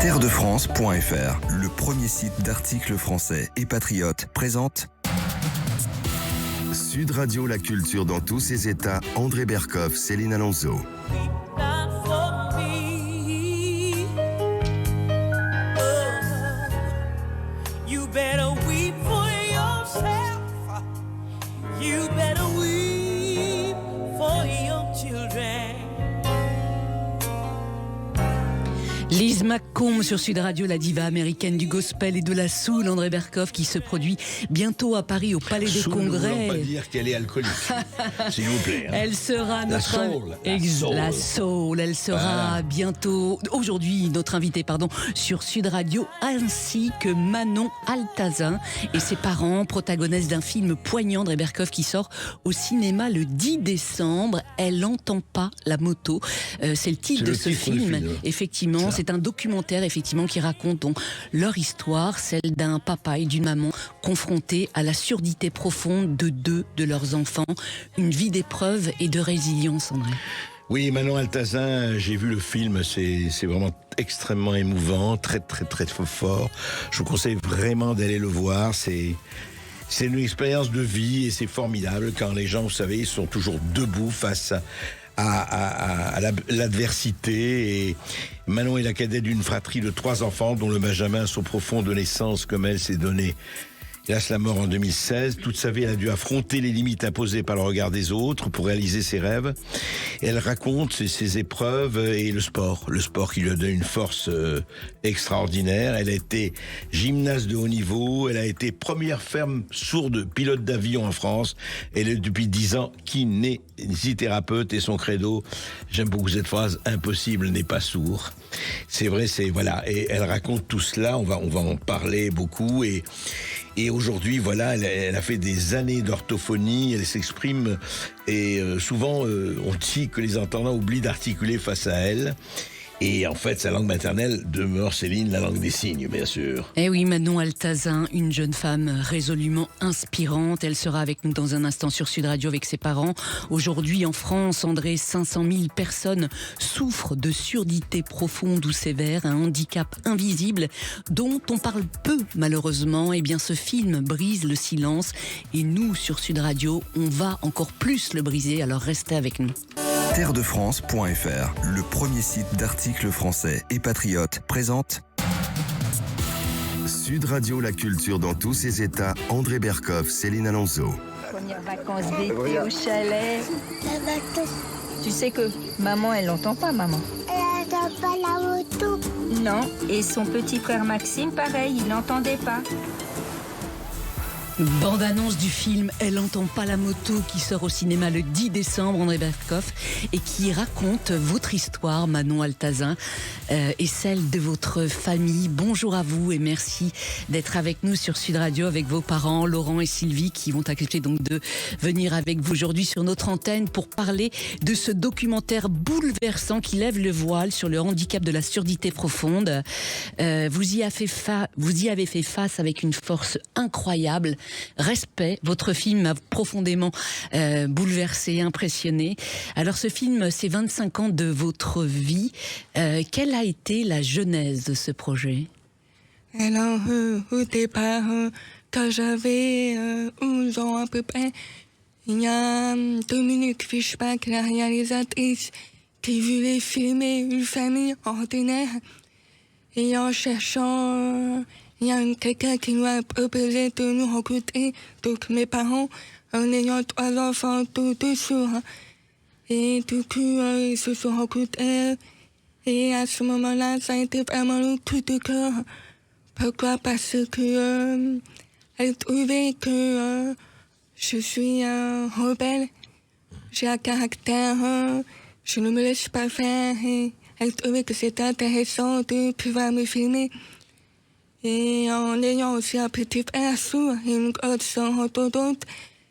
Terredefrance.fr, le premier site d'articles français et patriotes, présente Sud Radio, la culture dans tous ses états. André Berkoff, Céline Alonso. You better weep for yourself. You better weep for your children. Lise McComb sur Sud Radio, la diva américaine du gospel et de la soul, André Berkoff, qui se produit bientôt à Paris au Palais des Congrès. Ne pas dire qu'elle est alcoolique, s'il vous plaît. Elle sera La notre soul. La soul. Elle sera bientôt, aujourd'hui, notre invitée, sur Sud Radio, ainsi que Manon Altazin et ses parents, protagonistes d'un film poignant, André Berkoff, qui sort au cinéma le 10 décembre. Elle n'entend pas la moto. C'est le titre de ce film. Effectivement, c'est un documentaire effectivement qui raconte donc leur histoire, celle d'un papa et d'une maman confrontés à la surdité profonde de deux de leurs enfants. Une vie d'épreuve et de résilience, André. Oui, Manon Altazin, j'ai vu le film, c'est vraiment extrêmement émouvant, très très très fort. Je vous conseille vraiment d'aller le voir, c'est une expérience de vie et c'est formidable quand les gens, vous savez, ils sont toujours debout face à l'adversité. Et Manon est la cadette d'une fratrie de 3 enfants dont le Benjamin, son profond de naissance comme elle, s'est donné hélas la mort en 2016. Toute sa vie, elle a dû affronter les limites imposées par le regard des autres pour réaliser ses rêves. Et elle raconte ses épreuves et le sport qui lui a donné une force extraordinaire. Elle a été gymnaste de haut niveau, elle a été première femme sourde pilote d'avion en France. Elle est depuis 10 ans kinésithérapeute et son credo, j'aime beaucoup cette phrase, impossible n'est pas sourd. C'est vrai, voilà. Et elle raconte tout cela, on va en parler beaucoup et aujourd'hui, voilà, elle a fait des années d'orthophonie, elle s'exprime et souvent on dit que les entendants oublient d'articuler face à elle. Et en fait, sa langue maternelle demeure, Céline, la langue des signes, bien sûr. Eh oui, Manon Altazin, une jeune femme résolument inspirante. Elle sera avec nous dans un instant sur Sud Radio avec ses parents. Aujourd'hui, en France, André, 500 000 personnes souffrent de surdité profonde ou sévère, un handicap invisible dont on parle peu, malheureusement. Eh bien, ce film brise le silence. Et nous, sur Sud Radio, on va encore plus le briser. Alors, restez avec nous. Terredefrance.fr, le premier site d'articles français et patriotes, présente Sud Radio, la culture dans tous ses états. André Berkoff, Céline Alonso. Premières vacances d'été au chalet. Tu sais que maman, elle n'entend pas, maman. Elle n'entend pas la moto. Non, et son petit frère Maxime, pareil, il n'entendait pas. Bande-annonce du film Elle n'entend pas la moto qui sort au cinéma le 10 décembre, André Berkoff, et qui raconte votre histoire, Manon Altazin, et celle de votre famille. Bonjour à vous et merci d'être avec nous sur Sud Radio avec vos parents, Laurent et Sylvie, qui vont accepter donc de venir avec vous aujourd'hui sur notre antenne pour parler de ce documentaire bouleversant qui lève le voile sur le handicap de la surdité profonde. Vous y avez fait face avec une force incroyable. Respect, votre film m'a profondément bouleversé, impressionné. Alors ce film, c'est 25 ans de votre vie. Quelle a été la genèse de ce projet? Alors, au départ, quand j'avais 11 ans à peu près, il y a Dominique Fischbach, la réalisatrice, qui voulait filmer une famille ordinaire. Et en cherchant... il y a quelqu'un qui nous a proposé de nous recruter, donc mes parents, en ayant 3 enfants tous sourds. Et du coup, ils se sont recrutés. Et à ce moment-là, ça a été vraiment le coup de cœur. Pourquoi? Parce que elle trouvait que je suis un rebelle. J'ai un caractère, je ne me laisse pas faire. Et elle trouvait que c'était intéressant de pouvoir me filmer. Et en ayant aussi un petit frère sourd et une grosse sœur orthodonte,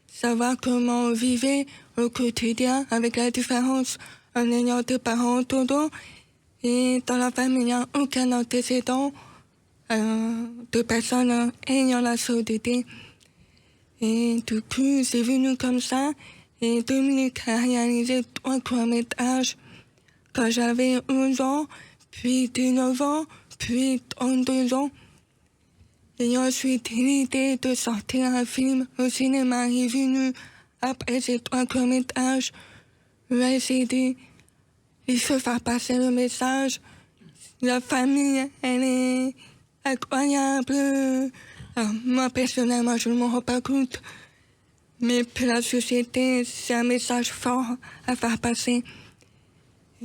savoir comment on vivait au quotidien avec la différence en ayant des parents orthodontes et dans la famille il n'y a aucun antécédent de personnes ayant la surdité. Et du coup, c'est venu comme ça et Dominique a réalisé 3 courts-métrages quand j'avais 11 ans, puis 19 ans, depuis 32 ans. Et ensuite, l'idée de sortir un film au cinéma est venue après ces 3 courts-métrages. Essayer de se faire passer le message. La famille, elle est incroyable. Alors, moi, personnellement, je ne m'en rends pas compte. Mais pour la société, c'est un message fort à faire passer.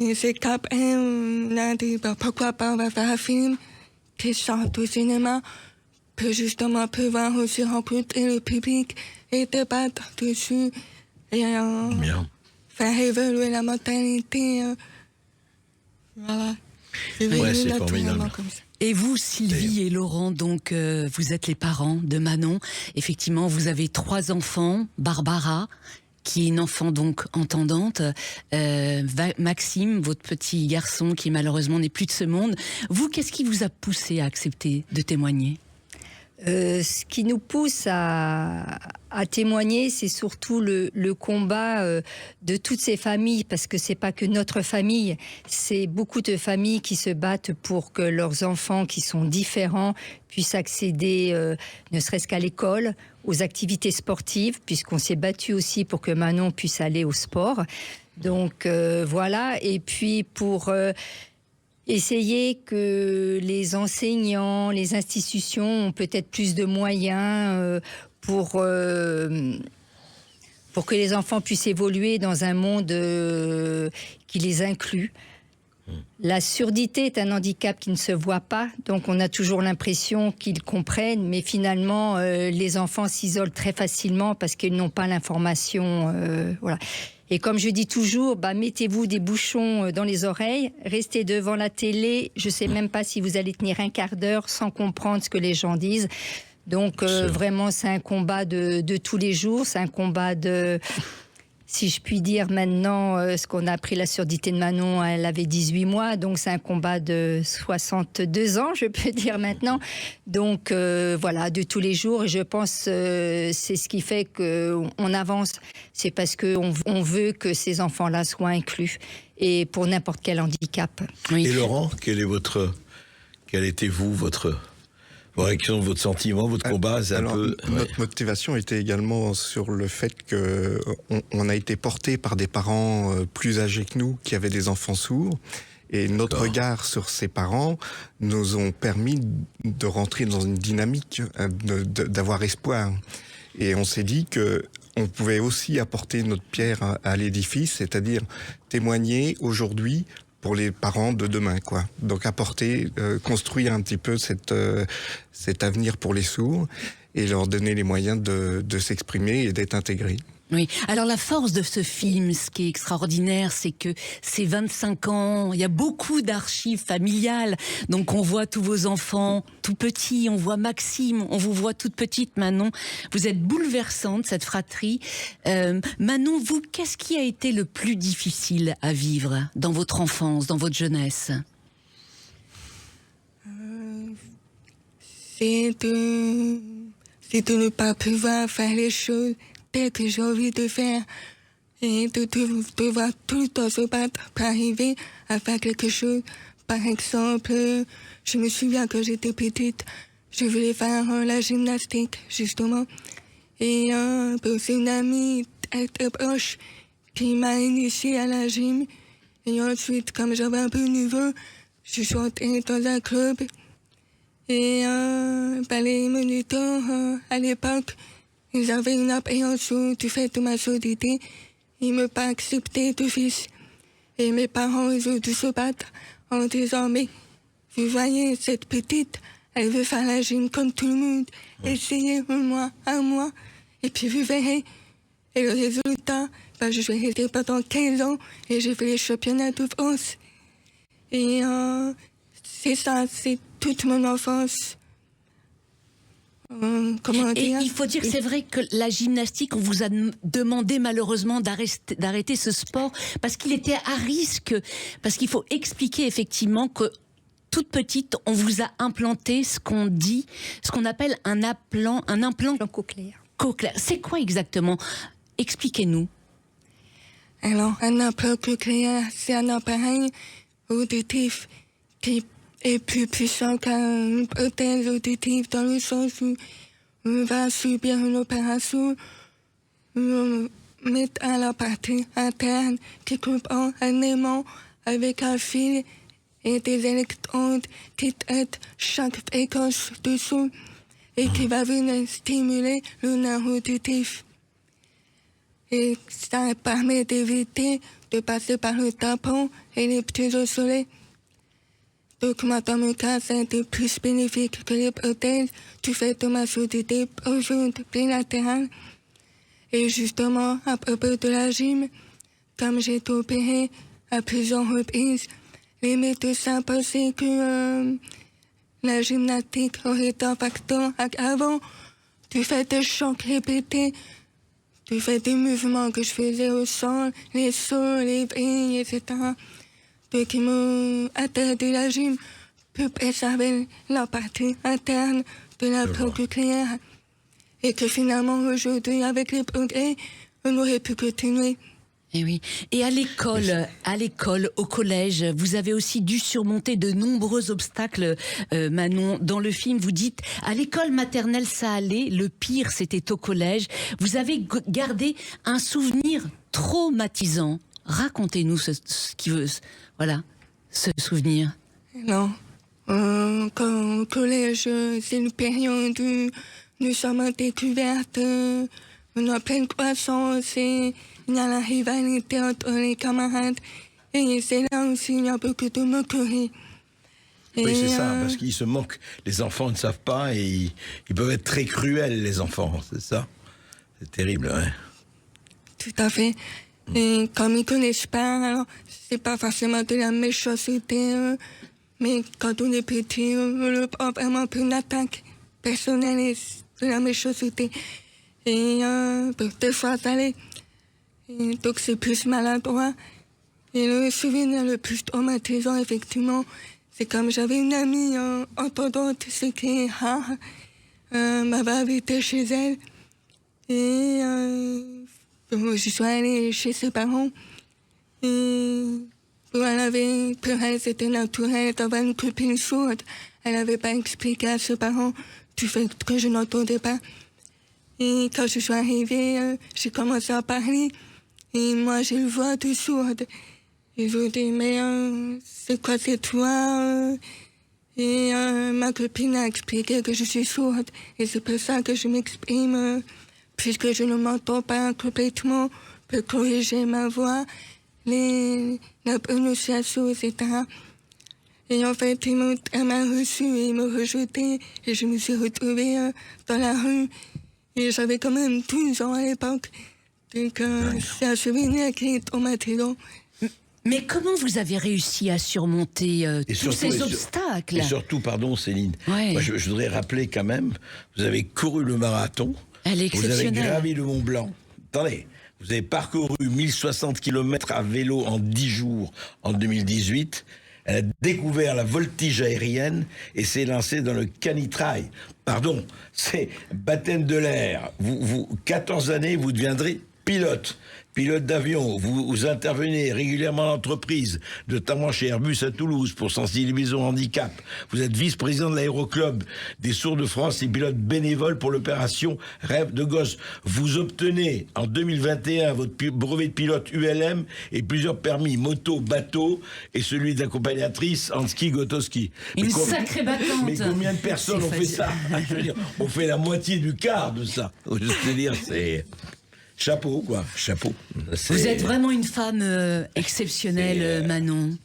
Et c'est qu'après, on a dit, pourquoi pas, on va faire un film qui sort au cinéma, pour justement pouvoir aussi rencontrer le public et débattre dessus et Bien. faire évoluer la mentalité. Voilà. Ouais, c'est formidable. Comme ça. Et vous, Sylvie et Laurent, donc vous êtes les parents de Manon. Effectivement, vous avez 3 enfants. Barbara, qui est une enfant donc entendante. Maxime, votre petit garçon, qui malheureusement n'est plus de ce monde. Vous, qu'est-ce qui vous a poussé à accepter de témoigner ? Ce qui nous pousse à témoigner, c'est surtout le combat de toutes ces familles, parce que c'est pas que notre famille, c'est beaucoup de familles qui se battent pour que leurs enfants qui sont différents puissent accéder, ne serait-ce qu'à l'école, aux activités sportives, puisqu'on s'est battu aussi pour que Manon puisse aller au sport. Donc voilà, et puis pour essayer que les enseignants, les institutions ont peut-être plus de moyens pour que les enfants puissent évoluer dans un monde qui les inclut. La surdité est un handicap qui ne se voit pas, donc on a toujours l'impression qu'ils comprennent, mais finalement, les enfants s'isolent très facilement parce qu'ils n'ont pas l'information. Voilà. Et comme je dis toujours, mettez-vous des bouchons dans les oreilles, restez devant la télé. Je ne sais même pas si vous allez tenir un quart d'heure sans comprendre ce que les gens disent. Donc vraiment, c'est un combat de tous les jours. C'est un combat de... Si je puis dire maintenant, ce qu'on a appris la surdité de Manon, elle avait 18 mois, donc c'est un combat de 62 ans, je peux dire maintenant. Donc voilà, de tous les jours. Et je pense c'est ce qui fait qu'on avance. C'est parce qu'on veut que ces enfants-là soient inclus, et pour n'importe quel handicap. Oui. Et Laurent, quel était votre réaction, votre sentiment, votre combat? C'est alors, peu... Notre motivation était également sur le fait qu'on a été porté par des parents plus âgés que nous, qui avaient des enfants sourds. Et notre regard sur ces parents nous ont permis de rentrer dans une dynamique, d'avoir espoir. Et on s'est dit que on pouvait aussi apporter notre pierre à l'édifice, c'est-à-dire témoigner aujourd'hui pour les parents de demain, quoi. Donc construire un petit peu cet avenir pour les sourds et leur donner les moyens de s'exprimer et d'être intégrés. Oui. Alors la force de ce film, ce qui est extraordinaire, c'est que c'est 25 ans, il y a beaucoup d'archives familiales. Donc on voit tous vos enfants tout petits, on voit Maxime, on vous voit toute petite Manon. Vous êtes bouleversante, cette fratrie. Manon, vous, qu'est-ce qui a été le plus difficile à vivre dans votre enfance, dans votre jeunesse ? C'est de ne pas pouvoir faire les choses telles que j'ai envie de faire, et de devoir tout le temps se battre pour arriver à faire quelque chose. Par exemple, je me souviens quand j'étais petite, je voulais faire la gymnastique, justement. Et c'est une amie très proche qui m'a initiée à la gym. Et ensuite, comme j'avais un peu de niveau, je suis entrée dans un club. Et les moniteurs, à l'époque, ils avaient une appréhension du fait de ma surdité. Ils ne m'ont pas accepté d'office. Et mes parents, ils ont dû se battre en disant, mais vous voyez, cette petite, elle veut faire la gym comme tout le monde. Essayez un mois, et puis vous verrez. Et le résultat, je suis restée pendant 15 ans et j'ai fait les championnats de France. Et c'est ça, c'est toute mon enfance. Comment dire ? Et il faut dire que c'est vrai que la gymnastique, on vous a demandé malheureusement d'arrêter ce sport parce qu'il était à risque, parce qu'il faut expliquer effectivement que toute petite, on vous a implanté ce qu'on appelle un implant cochléaire. C'est quoi exactement ? Expliquez-nous. Alors, un implant cochléaire, c'est un appareil auditif qui est plus puissant qu'une prothèse auditive dans le sens où on va subir une opération, on met à la partie interne qui comprend un aimant avec un fil et des électrodes qui traitent chaque fréquence de son et qui va venir stimuler le nerf auditif. Et ça permet d'éviter de passer par le tampon et les petits osselets. Donc moi, dans mon cas, ça a été plus bénéfique que les prothèses du fait de ma surdité profonde bilatérale. Et justement, à propos de la gym, comme j'ai été opérée à plusieurs reprises, les médecins pensaient que la gymnastique aurait été un facteur aggravant du fait des chocs répétés, du fait des mouvements que je faisais au sol, les sauts, les brilles, etc. Donc ils m'ont interdit la gym pour préserver la partie interne de la peau cochléaire. Et que finalement, aujourd'hui, avec les progrès, on aurait pu continuer. Et oui. Et à l'école, au collège, vous avez aussi dû surmonter de nombreux obstacles, Manon. Dans le film, vous dites, à l'école maternelle, ça allait. Le pire, c'était au collège. Vous avez gardé un souvenir traumatisant. Racontez-nous ce souvenir. Non. Quand au collège, c'est une période où nous sommes en découverte, on est en pleine croissance et il y a la rivalité entre les camarades. Et c'est là aussi il y a beaucoup de moquerie. Oui, c'est ça, parce qu'ils se moquent. Les enfants ne savent pas et ils peuvent être très cruels, les enfants, c'est ça. C'est terrible, hein. Tout à fait. Et comme ils connaissent pas, alors c'est pas forcément de la méchanceté, mais quand on est petit, on le prend vraiment pour une attaque personnelle et de la méchanceté. Et des fois, ça l'est. Et donc c'est plus maladroit. Et le souvenir le plus traumatisant, effectivement, c'est comme j'avais une amie entendante, ce qui est rare, m'avait invité chez elle. Et je suis allée chez ses parents. Et pour elle, c'était naturel d'avoir une copine sourde. Elle n'avait pas expliqué à ses parents du fait que je n'entendais pas. Et quand je suis arrivée, j'ai commencé à parler. Et moi, j'ai une voix de sourde. Et je lui dis, mais c'est quoi, c'est toi Et ma copine a expliqué que je suis sourde. Et c'est pour ça que je m'exprime, puisque je ne m'entends pas complètement, pour corriger ma voix, la prononciation, etc. Et en fait, ils m'ont très mal reçu et ils m'ont rejeté. Et je me suis retrouvée dans la rue. Et j'avais quand même 12 ans à l'époque. Donc c'est un souvenir qui est traumatisant. Mais comment vous avez réussi à surmonter tous ces obstacles? Et surtout, pardon Céline, ouais. Moi, je voudrais rappeler quand même, vous avez couru le marathon, vous avez gravi le Mont Blanc. Attendez, vous avez parcouru 1060 km à vélo en 10 jours en 2018. Elle a découvert la voltige aérienne et s'est lancée dans le canitrail. Pardon, c'est baptême de l'air. Vous 14 années, vous deviendrez pilote d'avion, vous intervenez régulièrement dans l'entreprise, notamment chez Airbus à Toulouse pour sensibiliser au handicap. Vous êtes vice-président de l'aéroclub des Sourds de France et pilote bénévole pour l'opération Rêve de gosse. Vous obtenez en 2021 votre brevet de pilote ULM et plusieurs permis moto, bateau et celui d'accompagnatrice en ski Gotoski. Une sacrée battante. Mais combien de personnes ont fait ça? Je veux dire, on fait la moitié du quart de ça. Je veux dire, c'est... Chapeau, quoi, chapeau. Vous êtes vraiment une femme exceptionnelle, Manon.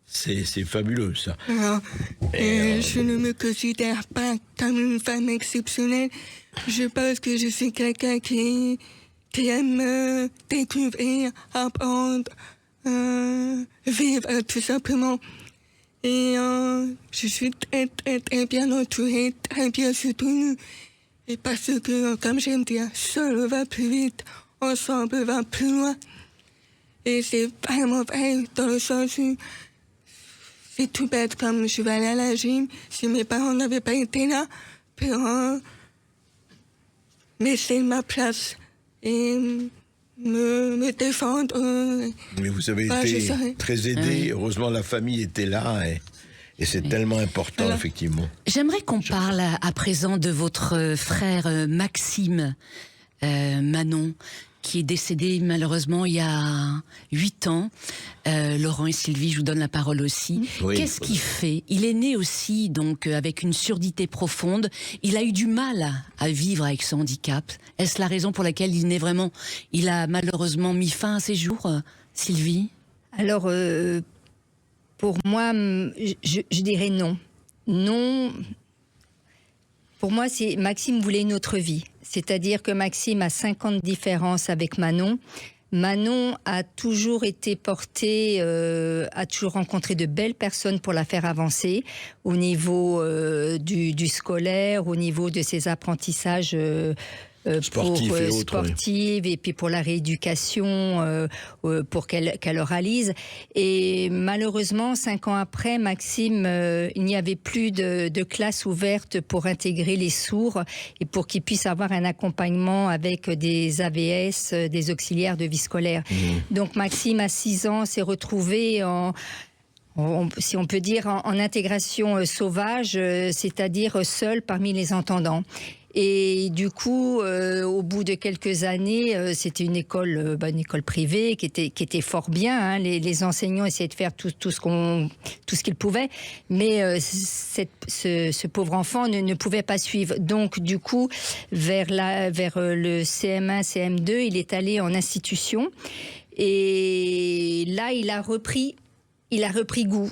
C'est fabuleux, ça. Je ne me considère pas comme une femme exceptionnelle. Je pense que je suis quelqu'un qui aime découvrir, apprendre, vivre tout simplement. Et je suis très, très, très bien entourée, très bien soutenue. Et parce que, comme j'aime dire, seul va plus vite, ensemble va plus loin. Et c'est vraiment vrai dans le sens où c'est tout bête comme je vais aller à la gym. Si mes parents n'avaient pas été là pour laisser ma place et me défendre. Mais vous avez été très aidé. Heureusement, la famille était là. Et c'est tellement important, Alors, effectivement. J'aimerais qu'on parle à présent de votre frère Maxime Manon, qui est décédé malheureusement il y a 8 ans. Laurent et Sylvie, je vous donne la parole aussi. Oui. Qu'est-ce qu'il fait? Il est né aussi donc avec une surdité profonde. Il a eu du mal à vivre avec ce handicap. Est-ce la raison pour laquelle il a malheureusement mis fin à ses jours, Sylvie? Alors, pour moi, je dirais non. Non. Pour moi, Maxime voulait une autre vie. C'est-à-dire que Maxime a 5 ans de différence avec Manon. Manon a toujours été portée, a toujours rencontré de belles personnes pour la faire avancer au niveau du scolaire, au niveau de ses apprentissages sportive et puis pour la rééducation pour qu'elle réalise. Et malheureusement, 5 ans après, Maxime, il n'y avait plus de classe ouverte pour intégrer les sourds et pour qu'ils puissent avoir un accompagnement avec des AVS, des auxiliaires de vie scolaire. Donc Maxime, à 6 ans, s'est retrouvé si on peut dire, en intégration sauvage, c'est-à-dire seul parmi les entendants. Et du coup, au bout de quelques années, c'était une école privée qui était fort bien. Hein. Les enseignants essayaient de faire tout ce qu'ils pouvaient, mais ce pauvre enfant ne pouvait pas suivre. Donc, du coup, vers le CM1, CM2, il est allé en institution. Et là, il a repris goût.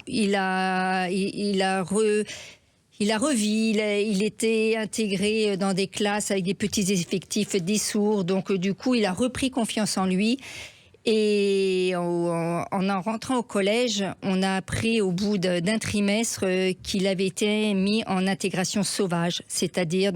Il était intégré dans des classes avec des petits effectifs, des sourds. Donc, du coup, il a repris confiance en lui. Et en rentrant au collège, on a appris au bout d'un trimestre qu'il avait été mis en intégration sauvage. C'est-à-dire,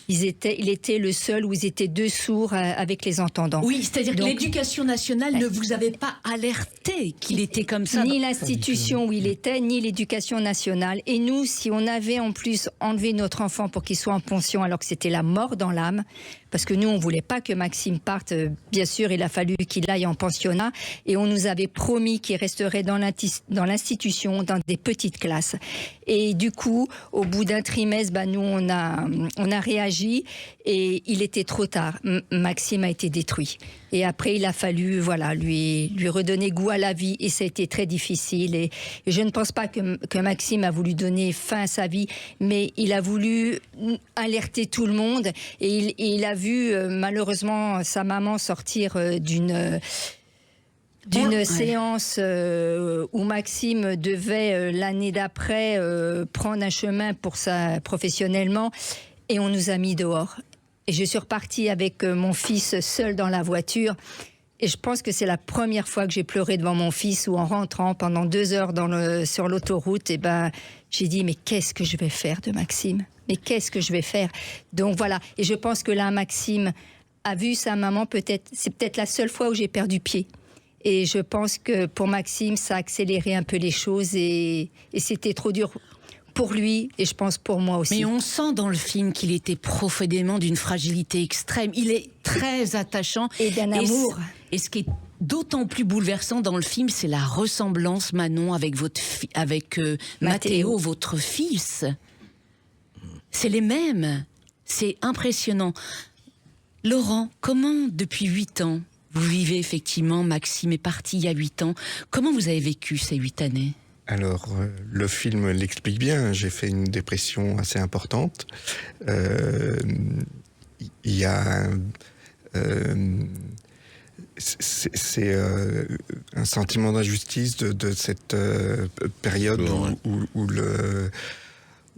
il était le seul où ils étaient 2 sourds avec les entendants. Oui, c'est-à-dire que l'éducation nationale ne vous avait pas alerté qu'il était comme ça. Ni l'institution où il était, ni l'éducation nationale. Et nous, si on avait en plus enlevé notre enfant pour qu'il soit en pension alors que c'était la mort dans l'âme, parce que nous, on ne voulait pas que Maxime parte. Bien sûr, il a fallu qu'il aille en pensionnat. Et on nous avait promis qu'il resterait dans l'institution, dans des petites classes. Et du coup, au bout d'un trimestre, nous, on a réagi. Et il était trop tard. Maxime a été détruit. Et après, il a fallu lui redonner goût à la vie. Et ça a été très difficile. Et je ne pense pas que Maxime a voulu donner fin à sa vie. Mais il a voulu alerter tout le monde. Et il a vu malheureusement sa maman sortir d'une séance où Maxime devait l'année d'après prendre un chemin professionnellement, et on nous a mis dehors. Et je suis repartie avec mon fils seul dans la voiture. Et je pense que c'est la première fois que j'ai pleuré devant mon fils, où en rentrant pendant 2 heures sur l'autoroute, j'ai dit mais qu'est-ce que je vais faire de Maxime ? Mais qu'est-ce que je vais faire ? Donc voilà. Et je pense que là, Maxime a vu sa maman, c'est peut-être la seule fois où j'ai perdu pied. Et je pense que pour Maxime, ça a accéléré un peu les choses et c'était trop dur pour lui et je pense pour moi aussi. Mais on sent dans le film qu'il était profondément d'une fragilité extrême. Il est très attachant. Et d'un amour. Et ce qui est d'autant plus bouleversant dans le film, c'est la ressemblance, Manon, avec Mathéo, votre fils. C'est les mêmes. C'est impressionnant. Laurent, comment depuis 8 ans, vous vivez effectivement, Maxime est parti il y a 8 ans, comment vous avez vécu ces 8 années ? Alors, le film l'explique bien, j'ai fait une dépression assez importante. Il y a... c'est un sentiment d'injustice de cette période où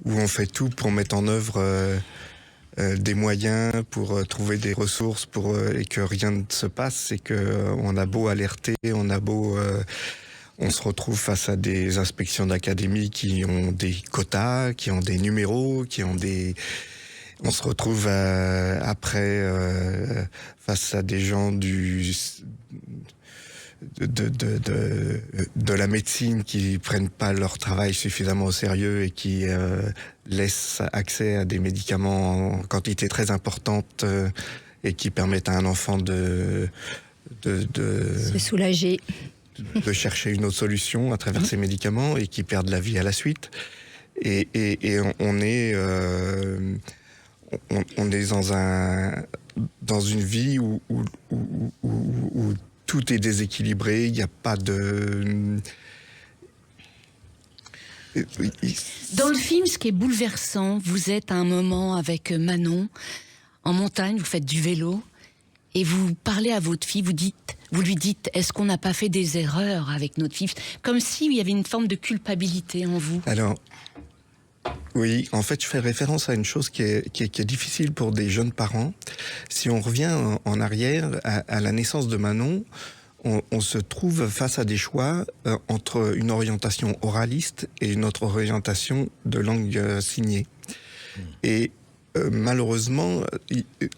on fait tout pour mettre en œuvre des moyens, pour trouver des ressources, et que rien ne se passe, et qu'on a beau alerter, on se retrouve face à des inspections d'académie qui ont des quotas, qui ont des numéros, on se retrouve après face à des gens de la médecine qui prennent pas leur travail suffisamment au sérieux et qui laissent accès à des médicaments en quantité très importante et qui permettent à un enfant de se soulager. de chercher une autre solution à travers ces médicaments et qui perdent la vie à la suite. Et on est dans une vie où tout est déséquilibré, il n'y a pas de... Dans le film, ce qui est bouleversant, vous êtes à un moment avec Manon, en montagne, vous faites du vélo, et vous parlez à votre fille, vous lui dites, est-ce qu'on n'a pas fait des erreurs avec notre fille? Comme s'il y avait une forme de culpabilité en vous. Alors, oui, en fait, je fais référence à une chose qui est difficile pour des jeunes parents. Si on revient en arrière, à la naissance de Manon, on se trouve face à des choix entre une orientation oraliste et une autre orientation de langue signée. Et malheureusement,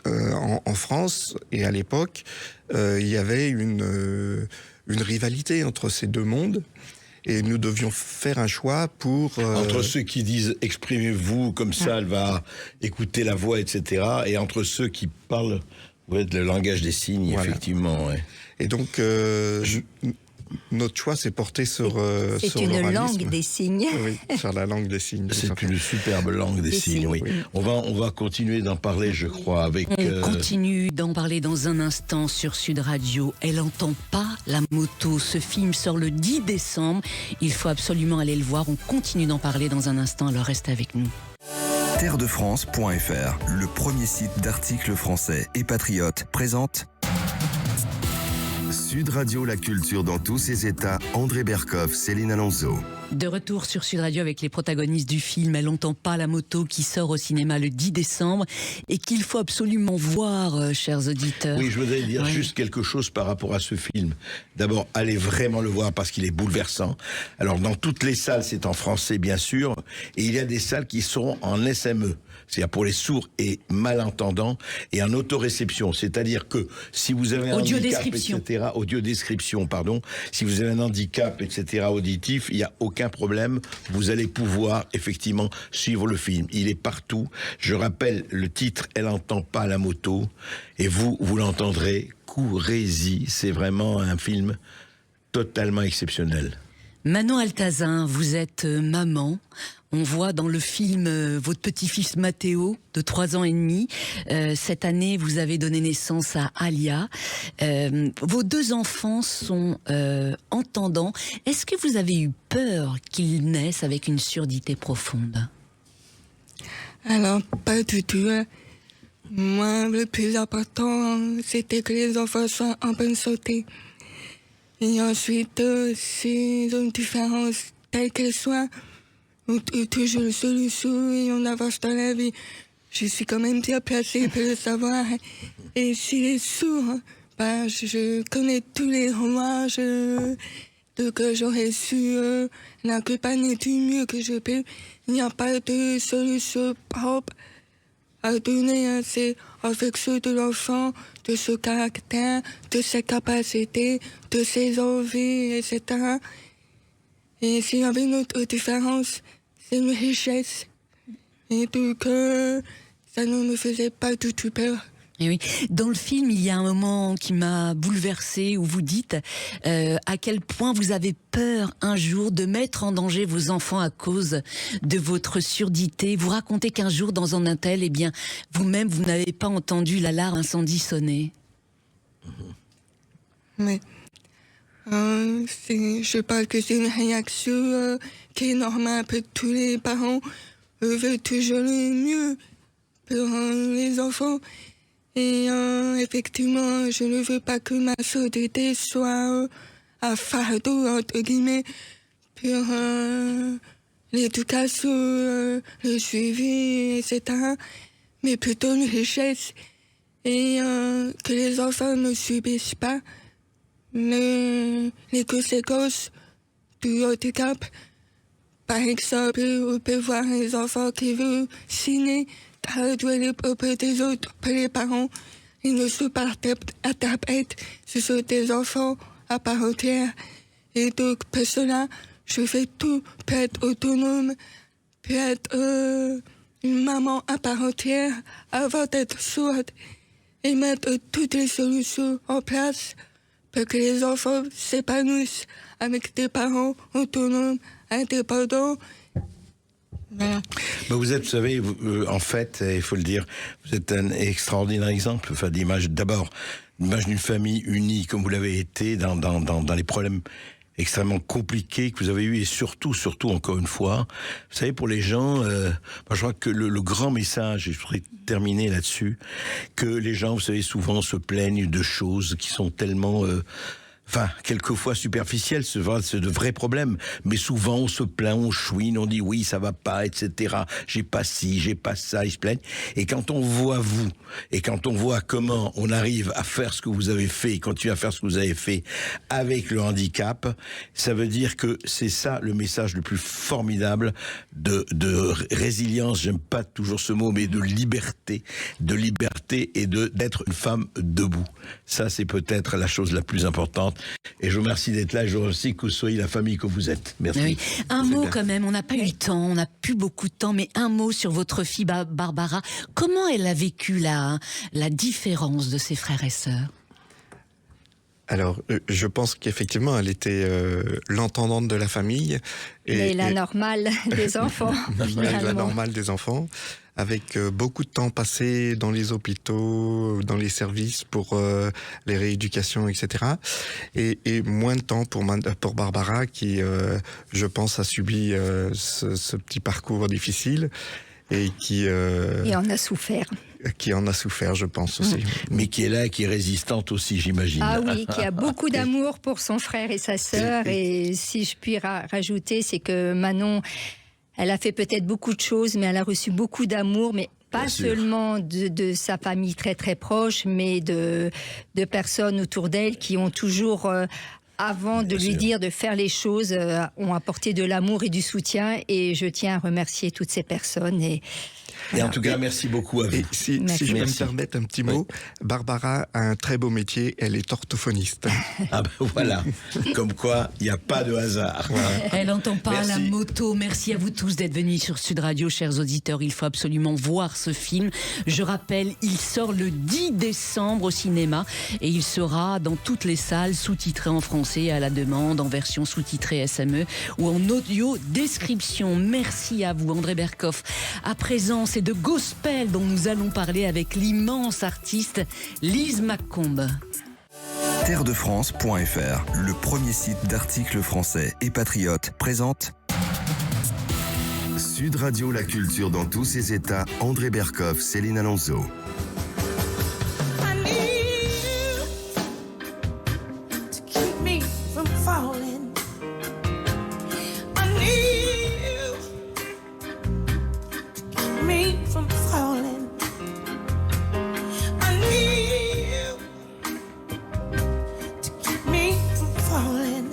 en France et à l'époque, il y avait une rivalité entre ces deux mondes. Et nous devions faire un choix pour... Entre ceux qui disent « exprimez-vous, comme ça elle va écouter la voix, etc. » et entre ceux qui parlent le langage des signes, voilà. Effectivement. Ouais. Et donc, notre choix s'est porté sur c'est une langue des signes. Oui, sur la langue des signes. C'est une superbe langue des signes, oui. On va continuer d'en parler, je crois, avec... On continue d'en parler dans un instant sur Sud Radio. Elle entend pas la moto. Ce film sort le 10 décembre. Il faut absolument aller le voir. On continue d'en parler dans un instant, alors restez avec nous. Terredefrance.fr, le premier site d'articles français et patriotes, présente Sud Radio, la culture dans tous ses états. André Berkoff, Céline Alonso. De retour sur Sud Radio avec les protagonistes du film Elle entend pas la moto, qui sort au cinéma le 10 décembre et qu'il faut absolument voir, chers auditeurs. Oui, je voudrais dire juste quelque chose par rapport à ce film. D'abord, allez vraiment le voir parce qu'il est bouleversant. Alors, dans toutes les salles, c'est en français, bien sûr, et il y a des salles qui seront en SME. C'est-à-dire pour les sourds et malentendants et en autoréception. C'est-à-dire que si vous avez un handicap, etc., audiodescription, pardon, si vous avez un handicap, etc., auditif, il n'y a aucun problème. Vous allez pouvoir, effectivement, suivre le film. Il est partout. Je rappelle le titre, Elle entend pas la moto. Et vous l'entendrez. Courez-y. C'est vraiment un film totalement exceptionnel. Manon Altazin, vous êtes maman. On voit dans le film votre petit-fils Mathéo, de 3 ans et demi. Cette année, vous avez donné naissance à Alia. Vos 2 enfants sont entendants. Est-ce que vous avez eu peur qu'ils naissent avec une surdité profonde? Alors, pas du tout. Moi, le plus important, c'était que les enfants soient en bonne santé. Et ensuite, s'ils ont une différence telle qu'elle soit, on trouve toujours une solution et on avance dans la vie. Je suis quand même bien placée pour le savoir. Et s'il est sourd, bah, je connais tous les rouages, donc j'aurais su l'accompagner du mieux que je peux. Il n'y a pas de solution propre à donner, c'est en fonction de l'enfant, de son caractère, de ses capacités, de ses envies, etc. Et s'il y avait une autre différence, c'est une richesse. Et donc, ça ne me faisait pas du tout peur. Et oui, dans le film, il y a un moment qui m'a bouleversée où vous dites à quel point vous avez peur un jour de mettre en danger vos enfants à cause de votre surdité. Vous racontez qu'un jour, dans un hôtel, eh bien, vous-même, vous n'avez pas entendu l'alarme incendie sonner. Mais je pense que c'est une réaction qui est normale pour tous les parents. Eux veulent toujours le mieux pour les enfants. Et effectivement, je ne veux pas que ma surdité soit un fardeau, entre guillemets, pour l'éducation, le suivi, etc. Mais plutôt une richesse. Et que les enfants ne subissent pas les conséquences du handicap. Par exemple, on peut voir les enfants qui veulent signer, traduire les propos des autres pour les parents. Ils ne sont pas interprètes, ce sont des enfants à part entière. Et donc, pour cela, je fais tout pour être autonome, pour être une maman à part entière avant d'être sourde et mettre toutes les solutions en place pour que les enfants s'épanouissent avec des parents autonomes, indépendants. Voilà. Vous êtes, vous savez, en fait, il faut le dire, vous êtes un extraordinaire exemple, enfin, d'image, d'abord, l'image d'une famille unie, comme vous l'avez été, dans les problèmes extrêmement compliqués que vous avez eu, et surtout, encore une fois, vous savez, pour les gens, moi, je crois que le grand message, et je voudrais terminer là-dessus, que les gens, vous savez, souvent se plaignent de choses qui sont tellement... quelquefois superficielles, c'est de vrais problèmes. Mais souvent, on se plaint, on chouine, on dit oui, ça va pas, etc. J'ai pas ci, j'ai pas ça, ils se plaignent. Et quand on voit vous, et quand on voit comment on arrive à faire ce que vous avez fait, et continuer à faire ce que vous avez fait avec le handicap, ça veut dire que c'est ça le message le plus formidable de résilience, j'aime pas toujours ce mot, mais de liberté et d'être une femme debout. Ça, c'est peut-être la chose la plus importante. Et je vous remercie d'être là, et je vous remercie que vous soyez la famille que vous êtes. Merci. Oui. Un mot quand même, on n'a pas eu le temps, on n'a plus beaucoup de temps, mais un mot sur votre fille Barbara. Comment elle a vécu la différence de ses frères et sœurs? Alors, je pense qu'effectivement, elle était l'entendante de la famille. Mais la normale des enfants. La normale des enfants, avec beaucoup de temps passé dans les hôpitaux, dans les services pour les rééducations, etc. Et moins de temps pour Barbara qui, je pense, a subi ce petit parcours difficile et qui... Et en a souffert. Qui en a souffert, je pense aussi. Mais qui est là, qui est résistante aussi, j'imagine. Ah oui, qui a beaucoup d'amour pour son frère et sa sœur. Et si je puis rajouter, c'est que Manon, elle a fait peut-être beaucoup de choses, mais elle a reçu beaucoup d'amour, mais pas seulement de sa famille très très proche, mais de personnes autour d'elle qui ont toujours... avant de lui dire de faire les choses, ont apporté de l'amour et du soutien. Et je tiens à remercier toutes ces personnes. Et en tout cas, merci beaucoup à vous. Et si je peux me permettre un petit mot, Barbara a un très beau métier, elle est orthophoniste. Ah ben voilà, comme quoi, il n'y a pas de hasard. Voilà. Elle n'entend pas Merci. la moto. Merci à vous tous d'être venus sur Sud Radio, chers auditeurs. Il faut absolument voir ce film. Je rappelle, il sort le 10 décembre au cinéma et il sera dans toutes les salles sous-titré en français à la demande, en version sous-titrée SME ou en audio description. Merci à vous, André Berkoff. À présent, c'est de gospel dont nous allons parler avec l'immense artiste Lise McComb. Terredefrance.fr, le premier site d'articles français et patriotes, présente Sud Radio, la culture dans tous ses états. André Berkoff, Céline Alonso.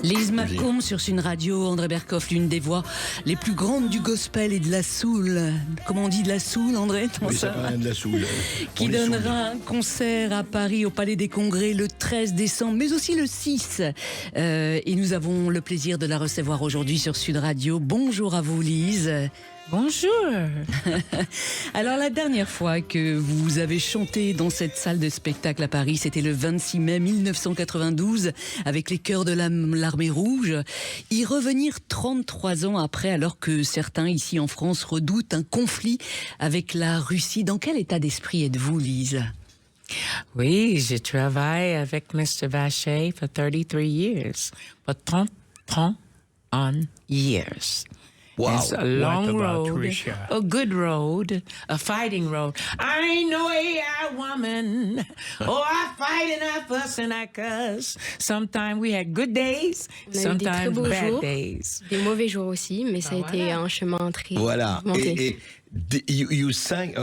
Lise McComb sur Sud Radio, André Berkoff, l'une des voix les plus grandes du gospel et de la soul. Comment on dit de la soul, André? Oui, ça paraît de la soul. Qui donnera un concert à Paris au Palais des Congrès le 13 décembre, mais aussi le 6. Et nous avons le plaisir de la recevoir aujourd'hui sur Sud Radio. Bonjour à vous, Lise. Bonjour. Alors, la dernière fois que vous avez chanté dans cette salle de spectacle à Paris, c'était le 26 mai 1992 avec les Chœurs de l'Armée Rouge. Y revenir 33 ans après, alors que certains ici en France redoutent un conflit avec la Russie. Dans quel état d'esprit êtes-vous, Lise? Oui, j'ai travaillé avec Mr. Vacher for 33 years. For 31 years. Wow. It's a long road, a good road, a fighting road. I ain't no AI woman. Oh, I fight and I fuss and I cuss. Sometimes we had good days, sometimes bad days. Des mauvais jours aussi, mais ça a été un chemin très Voilà. mouvementé. You sang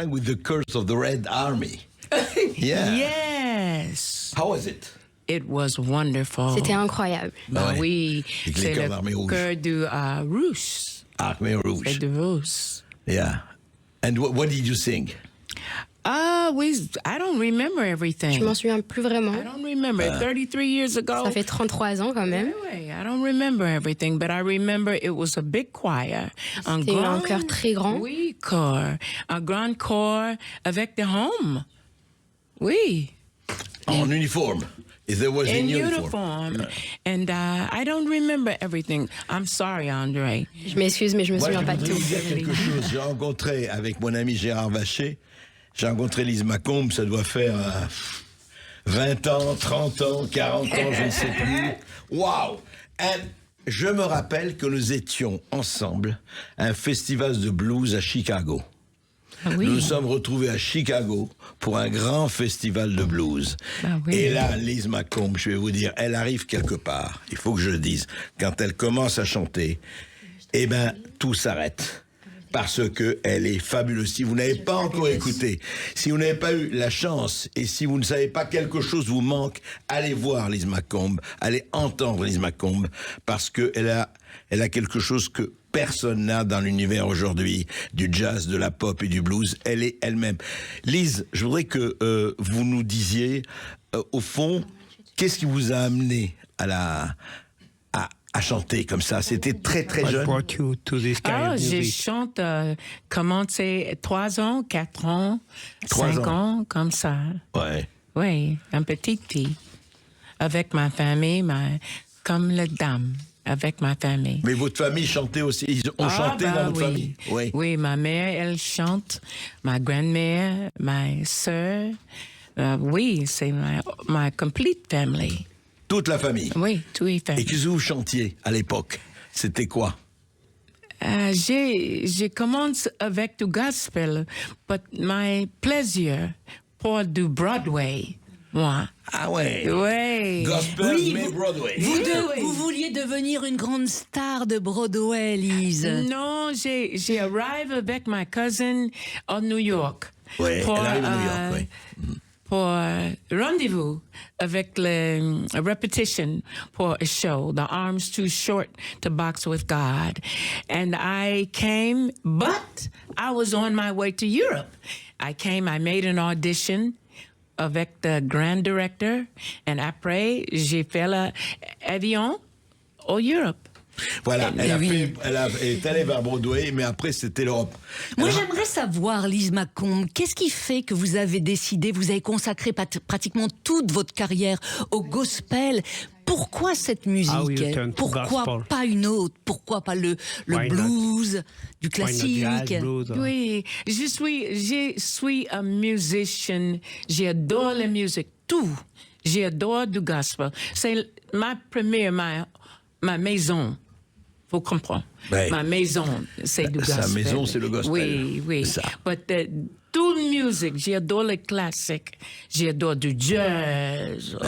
with the Curse of the Red Army. Yeah. Yes. How was it? It was wonderful. C'était incroyable. Ben oui, Avec les c'est Chœurs le d'Armée Rouge. Chœur de Russe. Armée Rouge. Chœur de Russe. Yeah. And what did you sing? I don't remember everything. Je m'en souviens plus vraiment. I don't remember. 33 years ago. Ça fait 33 ans quand même. I don't remember everything, but I remember it was a big choir. C'était un chœur très grand. Oui, chœur. Un grand corps avec des hommes. Oui. En uniforme. They was in in uniform. And I don't remember everything. I'm sorry, André. Je m'excuse, mais je me Moi, souviens je pas de voudrais tout. vous dire quelque chose. J'ai rencontré, avec mon ami Gérard Vacher, j'ai rencontré Lise Macombe, ça doit faire 20 ans, 30 ans, 40 ans, je ne sais plus. Waouh! Je me rappelle que nous étions ensemble à un festival de blues à Chicago. Ah oui. Nous nous sommes retrouvés à Chicago pour un grand festival de blues. Ah oui. Et là, Lise Macombe, je vais vous dire, elle arrive quelque part. Il faut que je le dise. Quand elle commence à chanter, eh ben, tout s'arrête. Parce que elle est fabuleuse. Si vous n'avez pas encore écouté, si vous n'avez pas eu la chance, et si vous ne savez pas quelque chose vous manque, allez voir Lise Macombe, allez entendre Lise Macombe, parce que elle a quelque chose que personne n'a dans l'univers aujourd'hui, du jazz, de la pop et du blues. Elle est elle-même. Lise, je voudrais que vous nous disiez, au fond, qu'est-ce qui vous a amené à chanter comme ça? C'était très très jeune. J'ai chanté, commencé 3 ans, 4 ans, 5 ans, comme ça. Ouais. Oui, un petit fille. Avec ma famille, comme la dame. Avec ma famille. Mais votre famille chantait aussi. Ils ont chanté dans votre famille. Oui. Oui, ma mère, elle chante. Ma grand-mère, ma sœur. Oui, c'est ma complete family. Toute la famille. Oui, toute la famille. Et qu'est-ce que vous chantiez à l'époque? C'était quoi? J'ai commencé avec du gospel, but my plaisir pour du Broadway. Moi. Ah ouais. Oui. Gospel, Oui, mais Broadway. Vous vouliez devenir une grande star de Broadway, Lise. Non, j'ai arrivé avec ma cousine à New York. Oui, elle arrive à New York, oui. Pour rendez-vous avec le repetition pour a show, The Arms Too Short to Box with God. And I came, but I was on my way to Europe. I made an audition avec le grand directeur, and après, j'ai fait l'avion au Europe. Voilà, elle est allée vers Broadway, mais après c'était l'Europe. Moi, j'aimerais savoir, Lise Macombe, qu'est-ce qui fait que vous avez décidé, vous avez consacré pratiquement toute votre carrière au gospel? Pourquoi cette musique? Pourquoi pas une autre? Pourquoi pas le blues, du classique? Oui, je suis un musicien. J'adore la musique, tout. J'adore du gospel. C'est ma première, ma maison. Faut comprendre. Ouais. Ma maison, c'est du gospel. Sa maison, c'est le gospel. Oui, oui. But toute musique, j'adore les classiques. J'adore du jazz. Oh.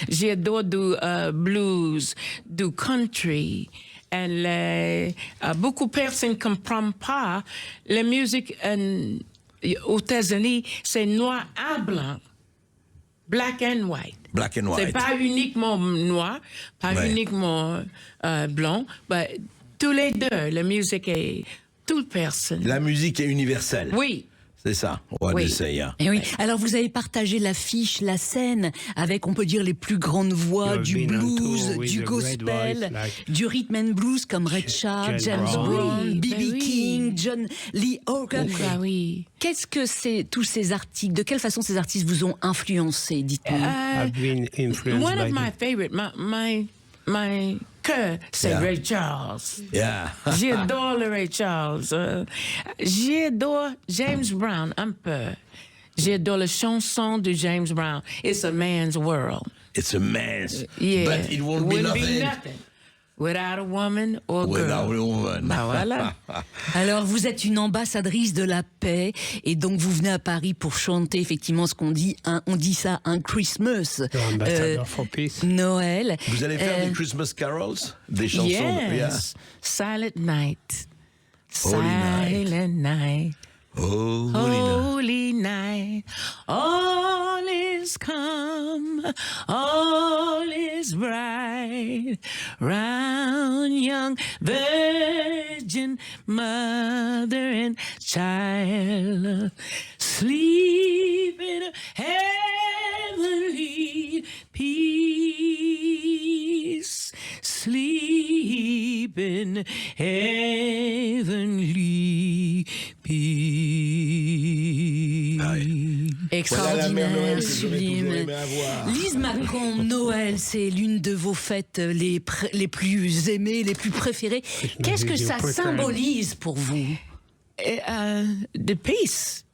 J'adore du blues, du country. Et beaucoup de personnes ne comprennent pas la musique aux États-Unis, c'est noir et blanc. Black and white. Black and white. C'est pas uniquement noir, pas uniquement blanc, mais tous les deux. La musique est toute personne. La musique est universelle. Oui. C'est ça, on va essayer. Et oui. Alors vous avez partagé l'affiche, la scène, avec, on peut dire, les plus grandes voix du blues, du gospel, du rhythm and blues comme Ray Charles, James Brown, B.B. King, John Lee Hooker. Oui. Qu'est-ce que tous ces artistes, de quelle façon ces artistes vous ont influencé, dites-nous? One of my favorite, my cœur, c'est Ray Charles. Yeah. J'adore le Ray Charles. J'adore James Brown un peu. J'adore la chanson de James Brown. It's a man's world. It's a man's. Yeah. But it won't be nothing. Without a woman or girl. Without a woman. Ben voilà. Alors, vous êtes une ambassadrice de la paix, et donc vous venez à Paris pour chanter effectivement ce qu'on dit, on dit ça, un Christmas. Ambassador for peace. Noël. Vous allez faire des Christmas carols, des chansons. Yes. Silent night. Holy Silent night. Oh, holy night. All is calm, all is bright, round young virgin mother and child, sleep in heavenly peace, sleep in heavenly peace. extraordinaire, Noël que j'aurais sublime. toujours aimé avoir. Lise Macomb, Noël, c'est l'une de vos fêtes les plus aimées, les plus préférées. Qu'est-ce que ça symbolise pour vous? The peace.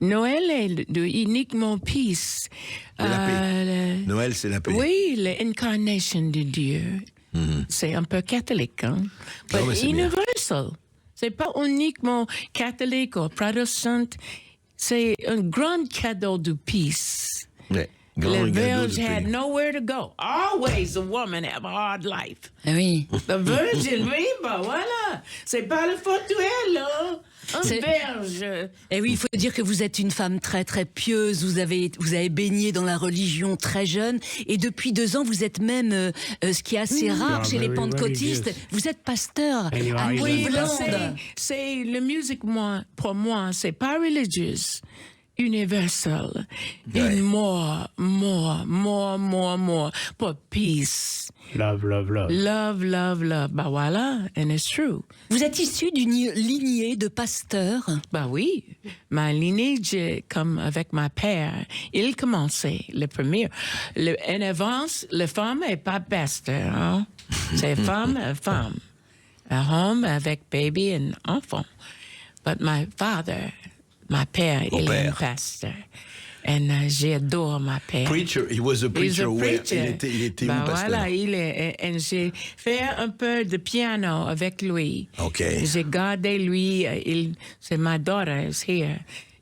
Noël est uniquement peace. La paix. Noël, c'est la paix. Oui, l'incarnation de Dieu. C'est un peu catholique, hein? Non, mais But c'est bien. universal. C'est pas uniquement catholique ou protestant. C'est un grand cadeau de peace. Ouais. The Grand cadeau Virgin de had paix. nowhere to go. Always a woman have a hard life. Ah oui. The Virgin, oui, ben voilà. C'est pas le faute d'elle, là. Un C'est- verge. Et oui, il faut dire que vous êtes une femme très très pieuse, vous avez baigné dans la religion très jeune, et depuis 2 ans, vous êtes même, ce qui est assez rare chez les pentecôtistes, vous êtes pasteur à Oui, Cleveland. c'est la musique, pour moi, c'est pas religieuse, universelle. Ouais. Et more, pour peace. Love. Love. Bah voilà, and it's true. Vous êtes issu d'une lignée de pasteurs. Bah oui, ma lignée, comme avec ma père, il commençait le premier. En avance, la femme n'est pas pasteur, hein? C'est femme. À home avec baby et enfant. But my father, my père, Mon il est un père. pasteur. Et j'adore ma père. Preacher, he was a preacher. He's a Ouais, preacher. il était Ben où, pasteur? voilà, et j'ai fait un peu de piano avec lui. OK. J'ai gardé lui, c'est my daughter is here.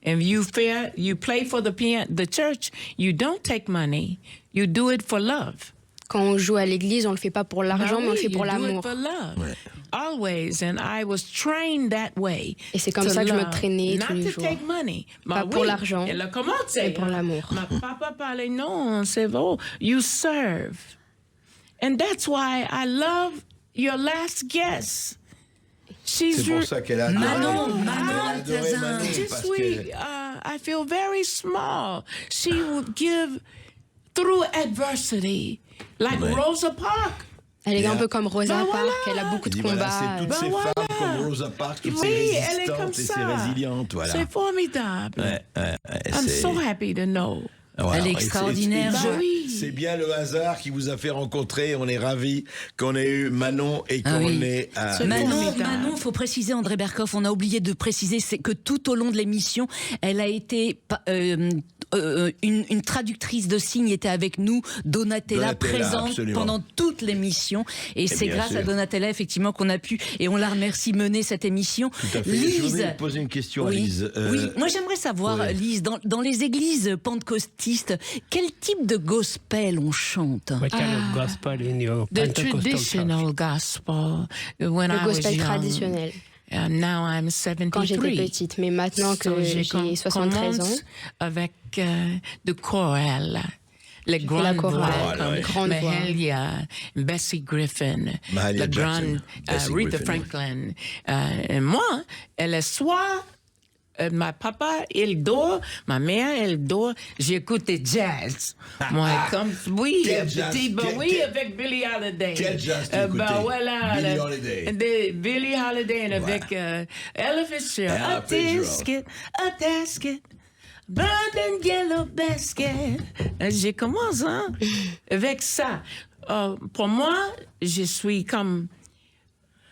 And you play for the church, you don't take money, you do it for love. Quand on joue à l'église, on le fait pas pour l'argent, mais on le fait pour you do it l'amour. for love. Always, and I was trained that way. Et c'est comme to ça que je me love. traînais tous les Not jours. to take money. Pas pour l'argent, Elle a commencé. mais pour l'amour. Ma papa parlait, non, c'est bon. You serve. And that's why I love your last guest. She's C'est pour ça qu'elle a adoré. Manon Elle a adoré Altazan. Manon, just parce sweet. que- I feel very small. She would give through adversity, like Ouais. Rosa Parks. Elle est Et un là- peu comme Rosa Ben Parks, voilà. elle a beaucoup Il de dit, voilà, combats. c'est toutes Ben ces voilà. femmes comme Rosa Parks, toutes Oui, ces elle est résistantes comme et ces ça. résilientes, voilà. C'est formidable. I'm c'est- so happy to know. Voilà. Elle est Et extraordinaire. c'est- Bah oui. C'est bien le hasard qui vous a fait rencontrer. On est ravis qu'on ait eu Manon et qu'on Ah oui. ait... C'est formidable. Manon, faut préciser, André Berkoff, on a oublié de préciser, c'est que tout au long de l'émission, elle a été une traductrice de signes était avec nous, Donatella présente absolument. pendant toute l'émission, et c'est bien grâce sûr. à Donatella effectivement qu'on a pu, et on la remercie, mener cette émission. Tout à fait. Je voudrais vous poser une question à oui, Lise. oui, moi j'aimerais savoir, oui. Lise, dans les églises pentecôtistes, quel type de gospel on chante? What kind of gospel in your The Pentecostal traditional gospel. When Le I was gospel young. traditionnel, Now I'm 73. quand j'étais petite. Mais maintenant que j'ai 73 ans, avec de chorale. Les la grandes chorale, voix comme grande voix. Mahalia, Bessie Griffin, Mahalia la Jackson, grande Bessie Aretha Griffin. Franklin. Et moi, elle est soit ma papa, il dort, ma mère, elle dort, j'écoute des jazz. Moi, comme, oui, Quel jazz? petit, ben Quel- oui, quel- avec Billie Holiday. Quel jazz tu Ben écoutais? voilà. Billie le- Holiday. Billie Holiday, avec Ella Fitzgerald. Ella A Fitzgerald. basket, burning yellow basket. J'ai commencé, hein, avec ça. Pour moi, je suis comme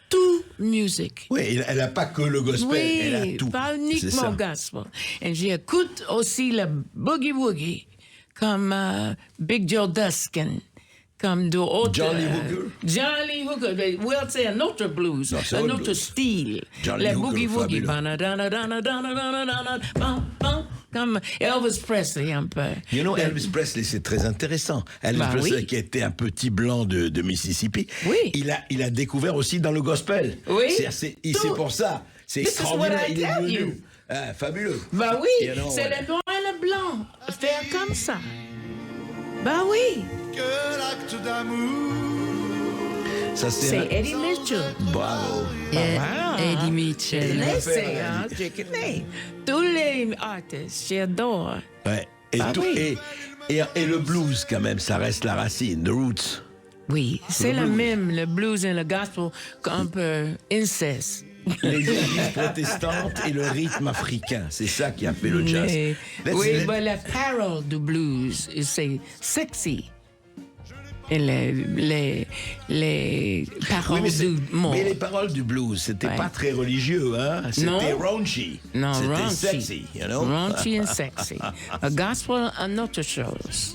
tout musique. Oui, elle n'a pas que le gospel, elle a Oui, tout. pas C'est uniquement ça. gospel. Et j'écoute aussi le boogie-woogie, comme Big Joe Duskin, comme d'autres... Johnny Hooker. Johnny Hooker. Well, c'est un autre blues, Non, c'est un autre autre blues. style. Johnny Le Hooker, boogie-woogie. fabuleux. Comme Elvis Presley, un peu. You know, Elvis Presley, c'est très intéressant. Elvis Bah Presley, oui. qui était un petit blanc de Mississippi, Oui. il a découvert aussi dans le gospel. Oui. C'est Tout. pour ça. C'est This is what extraordinaire. I Il est tell devenu you. fabuleux. Bah oui, You know, c'est voilà. le noir et le blanc. Faire comme ça. Bah oui, Ça, c'est Eddie Mitchell. Bravo. Voilà. Eddie Mitchell. Je fait, sais, hein, je connais. Tous les artistes, j'adore. Ouais. Et, Ah tout- oui. et le blues, quand même, ça reste la racine, the roots. Oui, c'est le blues. même, le blues et le gospel, un peu inceste. les églises protestantes et le rythme africain. C'est ça qui a fait le jazz. Mais la parole du blues, c'est sexy. Et les paroles du monde. Mais les paroles du blues, c'était pas très religieux, hein? C'était raunchy. Non, c'était raunchy. sexy, you know? Raunchy and sexy. A gospel and autre chose.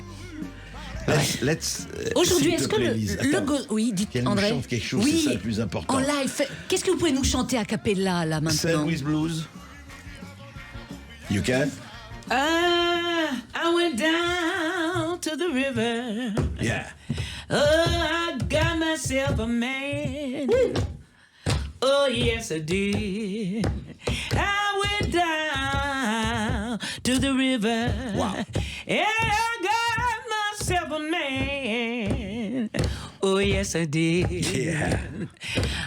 Aujourd'hui, est-ce que oui, dites qu'elle André. nous chante quelque chose, c'est ça le plus important. En live, qu'est-ce que vous pouvez nous chanter a cappella là maintenant? Sandwich Blues. You can? I went down to the river. Yeah. Oh, I got myself a man. Oh, yes, I did. I went down to the river. Wow. And I got myself a man. Oh, yes, I did. Yeah.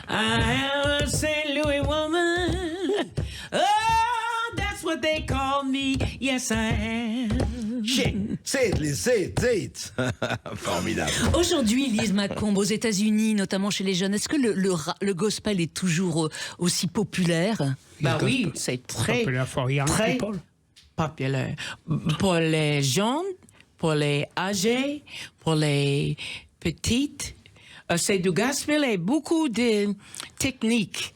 I am a St. Louis woman. Oh, that's what they call me. Yes, I am. C'est it. Formidable. Aujourd'hui, Lise Macomb, aux États-Unis, notamment chez les jeunes, est-ce que le gospel est toujours aussi populaire? Bah oui, c'est très populaire pour les jeunes, pour les âgés, pour les petites. C'est du gospel et beaucoup de techniques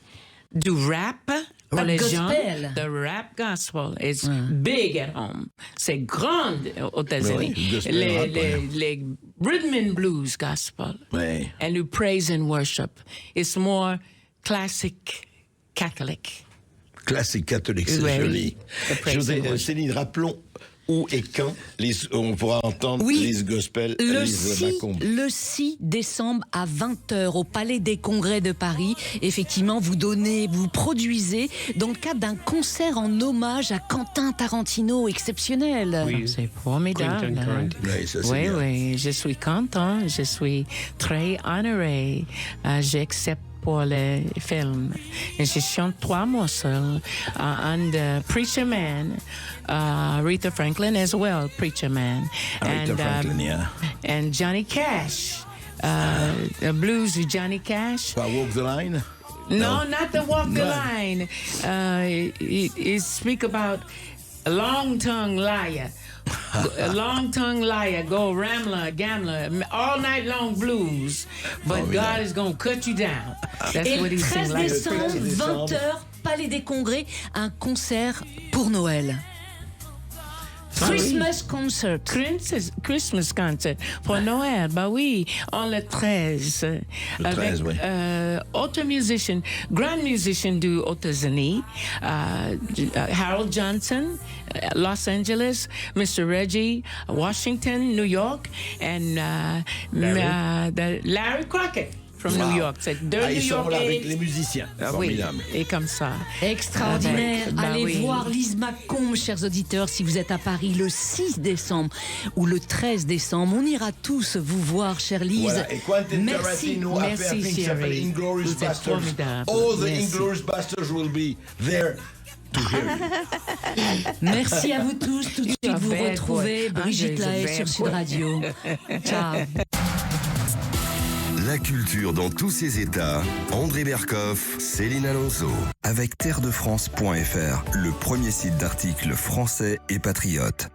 du rap. Pour les gens, the rap gospel is big at home. C'est grand aux États-Unis. Les rhythm and blues gospel and le praise and worship. It's more classic Catholic. Classique catholique, c'est joli. Céline, rappelons où et quand on pourra entendre Lise Gospel, Lise Macomb. Le 6 décembre à 20h au Palais des Congrès de Paris. Effectivement, vous produisez dans le cadre d'un concert en hommage à Quentin Tarantino exceptionnel. Oui, c'est formidable. Oui, je suis content, je suis très honoré. J'accepte pour les films. Et je chante 3 morceaux. And Preacher Man, Aretha Franklin as well, Preacher Man. Aretha Franklin, yeah. And Johnny Cash, the blues with Johnny Cash. Walk the Line? No, not the Walk the Line. It speak about a long-tongued liar. A long-tongued liar, go rambler, gambler, all night long blues, but God is going to cut you down. That's what he sings like. 13 décembre, 20h, Palais des Congrès, un concert pour Noël. Christmas concert. Christmas concert pour Noël, bah oui, on le 13. Avec autre musician, grand musician du États-Unis, Harold Johnson, Los Angeles, Mr. Reggie, Washington, New York, and Larry Crockett. From New York. C'est deux New Yorkais. Ils sont là avec les musiciens. Formidable. Oui, et comme ça. Extraordinaire. Allez voir Lise Macomb, chers auditeurs, si vous êtes à Paris le 6 décembre ou le 13 décembre. On ira tous vous voir, chère Lise. Voilà. Et Quentin Tarantino a fait un film qui s'appelle Inglourious Basterds. All the Inglourious Basterds will be there. Merci à vous tous. Tout de suite, vous retrouvez Brigitte Lahaie sur Sud Radio. Ciao. La culture dans tous ses états. André Berkoff, Céline Alonso. Avec terredefrance.fr, le premier site d'articles français et patriotes.